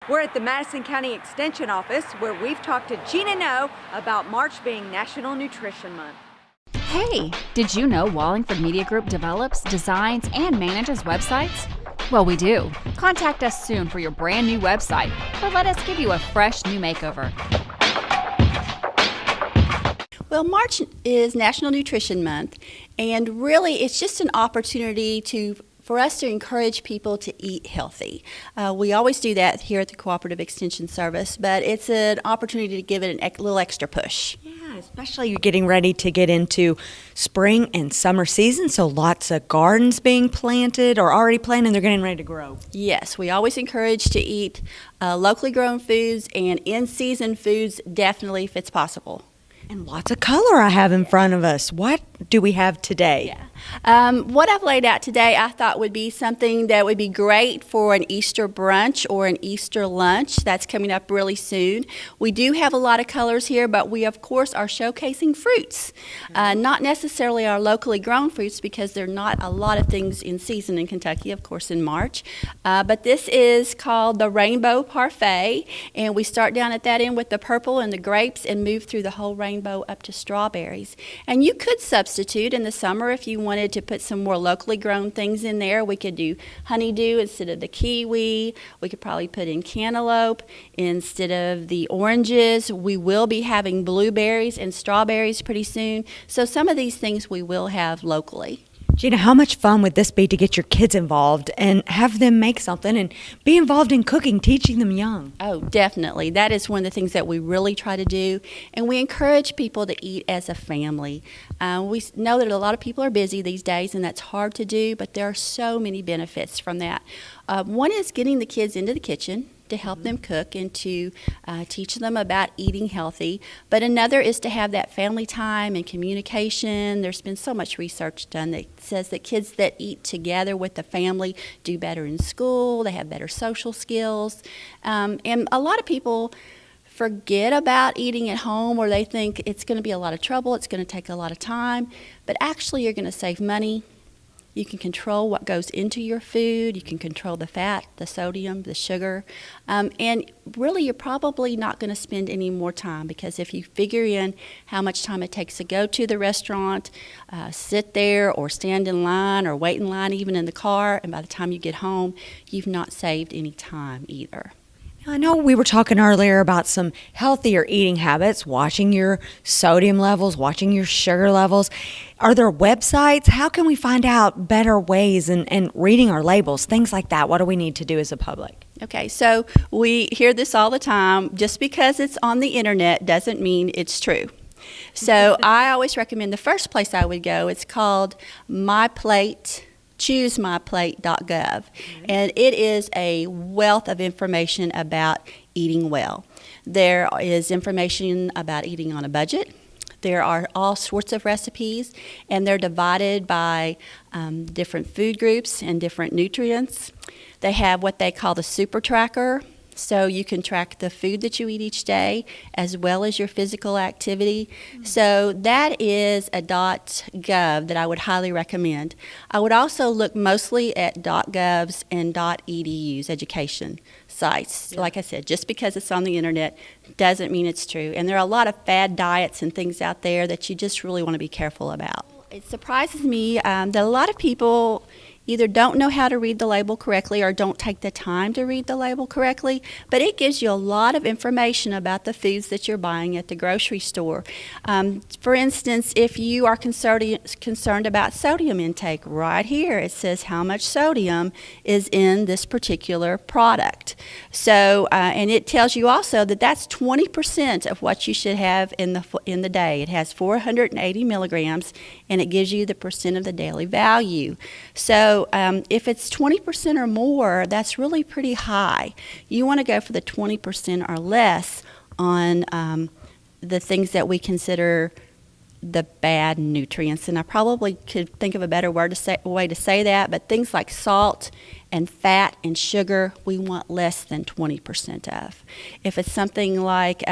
We're at the Madison County Extension Office where we've talked to Gina No about March being National Nutrition Month. Hey, did you know Wallingford Media Group develops, designs, and manages websites? Well, we do. Contact us soon for your brand new website, or let us give you a fresh new makeover. Well, March is National Nutrition Month, and really it's just an opportunity for us to encourage people to eat healthy. We always do that here at the Cooperative Extension Service, but it's an opportunity to give it a little extra push. Yeah, especially you're getting ready to get into spring and summer season, so lots of gardens being planted or already planted and they're getting ready to grow. Yes, we always encourage to eat locally grown foods and in-season foods, definitely if it's possible. And lots of color I have in front of us. What do we have today? Yeah. What I've laid out today I thought would be something that would be great for an Easter brunch or an Easter lunch. That's coming up really soon. We do have a lot of colors here, but we of course are showcasing fruits. Not necessarily our locally grown fruits because there are not a lot of things in season in Kentucky, of course in March. But this is called the Rainbow Parfait, and we start down at that end with the purple and the grapes and move through the whole rainbow up to strawberries. And you could substitute in the summer if you wanted to put some more locally grown things in there. We could do honeydew instead of the kiwi. We could probably put in cantaloupe instead of the oranges. We will be having blueberries and strawberries pretty soon. So some of these things we will have locally. Gina, how much fun would this be to get your kids involved and have them make something and be involved in cooking, teaching them young? Oh, definitely. That is one of the things that we really try to do. And we encourage people to eat as a family. We know that a lot of people are busy these days, and that's hard to do, but there are so many benefits from that. One is getting the kids into the kitchen to help them cook and to teach them about eating healthy. But another is to have that family time and communication. There's been so much research done that says that kids that eat together with the family do better in school, they have better social skills. And a lot of people forget about eating at home, or they think it's going to be a lot of trouble, it's going to take a lot of time. But actually you're going to save money. You can control what goes into your food. You can control the fat, the sodium, the sugar. And really, you're probably not going to spend any more time, because if you figure in how much time it takes to go to the restaurant, sit there or stand in line or wait in line even in the car, and by the time you get home, you've not saved any time either. I know we were talking earlier about some healthier eating habits, watching your sodium levels, watching your sugar levels. Are there websites? How can we find out better ways and reading our labels, things like that? What do we need to do as a public? Okay, so we hear this all the time. Just because it's on the internet doesn't mean it's true. So I always recommend the first place I would go. It's called ChooseMyPlate.gov, and it is a wealth of information about eating well. There is information about eating on a budget. There are all sorts of recipes, and they're divided by different food groups and different nutrients. They have what they call the Super Tracker. So you can track the food that you eat each day as well as your physical activity. So that is a .gov that I would highly recommend. I would also look mostly at .govs and .edu's education sites. Like I said, just because it's on the internet doesn't mean it's true. And there are a lot of fad diets and things out there that you just really want to be careful about. It surprises me that a lot of people either don't know how to read the label correctly or don't take the time to read the label correctly, but it gives you a lot of information about the foods that you're buying at the grocery store. For instance, if you are concerned about sodium intake, right here it says how much sodium is in this particular product. So, and it tells you also that that's 20% of what you should have in the day. It has 480 milligrams, and it gives you the percent of the daily value. So if it's 20% or more, that's really pretty high. You want to go for the 20% or less on the things that we consider the bad nutrients. And I probably could think of a better way to say that, but things like salt and fat and sugar, we want less than 20% of. If it's something like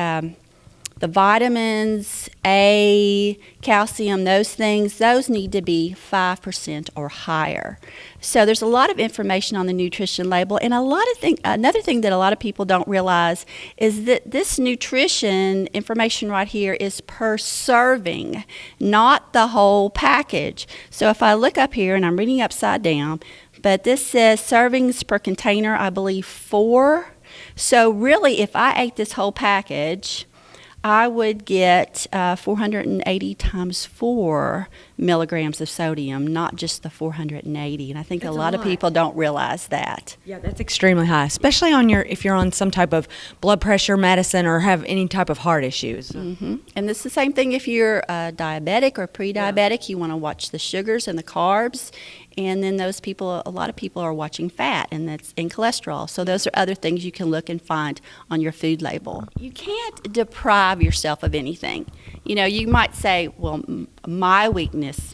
The vitamins, A, calcium, those things, those need to be 5% or higher. So there's a lot of information on the nutrition label, and another thing that a lot of people don't realize is that this nutrition information right here is per serving, not the whole package. So if I look up here, and I'm reading upside down, but this says servings per container, I believe 4. So really, if I ate this whole package, I would get 480 times 4 milligrams of sodium, not just the 480. And I think That's a a lot of lot. people don't realize that. Yeah, that's extremely high, especially if you're on some type of blood pressure medicine or have any type of heart issues. And it's the same thing if you're diabetic or pre-diabetic. You want to watch the sugars and the carbs. And then a lot of people are watching fat and cholesterol. So those are other things you can look and find on your food label. You can't deprive yourself of anything. You know, you might say, well, my weakness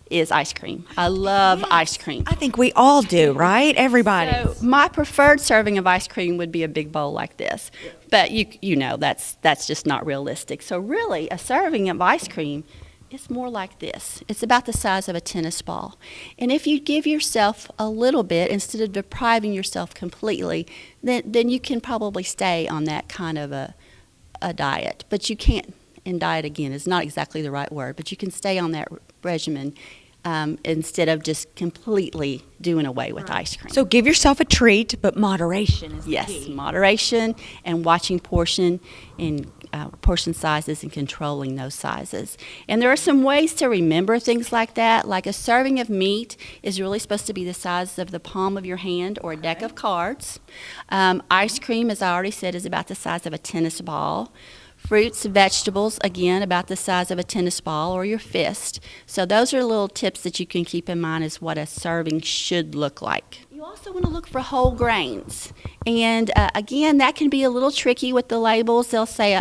is ice cream. I love ice cream. I think we all do, right? Everybody. So my preferred serving of ice cream would be a big bowl like this. But you know that's just not realistic. So really, a serving of ice cream, it's more like this. It's about the size of a tennis ball. And if you give yourself a little bit instead of depriving yourself completely, then you can probably stay on that kind of a diet. But you can't, and diet again is not exactly the right word, but you can stay on that regimen instead of just completely doing away with ice cream. So give yourself a treat, but moderation is the Yes, key. moderation and watching portion sizes and controlling those sizes. And there are some ways to remember things like that. Like a serving of meat is really supposed to be the size of the palm of your hand or a deck of cards. Ice cream, as I already said, is about the size of a tennis ball. Fruits, vegetables, again, about the size of a tennis ball or your fist. So those are little tips that you can keep in mind as what a serving should look like. You also want to look for whole grains. And again, that can be a little tricky with the labels. They'll say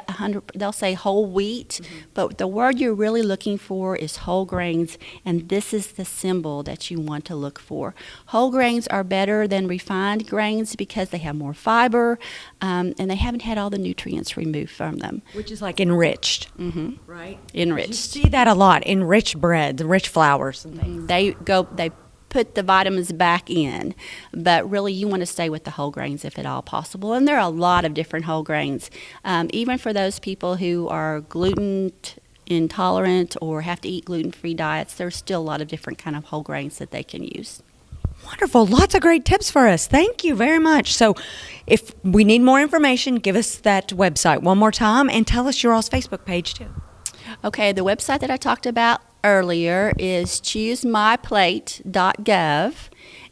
they'll say whole wheat, but the word you're really looking for is whole grains, and this is the symbol that you want to look for. Whole grains are better than refined grains because they have more fiber, and they haven't had all the nutrients removed from them. Which is like enriched, right? You Enriched. see that a lot, enriched bread, rich flours and things. They put the vitamins back in, but really you want to stay with the whole grains if at all possible. And there are a lot of different whole grains. Even for those people who are gluten intolerant or have to eat gluten-free diets, there's still a lot of different kind of whole grains that they can use. Wonderful. Lots of great tips for us. Thank you very much. So if we need more information, give us that website one more time and tell us your all's Facebook page too. Okay, the website that I talked about earlier is choosemyplate.gov.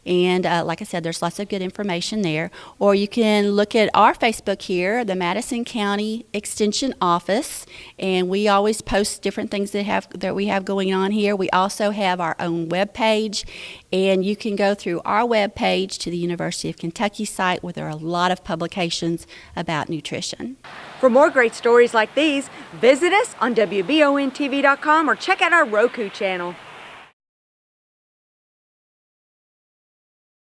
And like I said, there's lots of good information there. Or you can look at our Facebook here, the Madison County Extension Office, and we always post different things that we have going on here. We also have our own web page, and you can go through our web page to the University of Kentucky site where there are a lot of publications about nutrition. For more great stories like these, visit us on WBONTV.com or check out our Roku channel.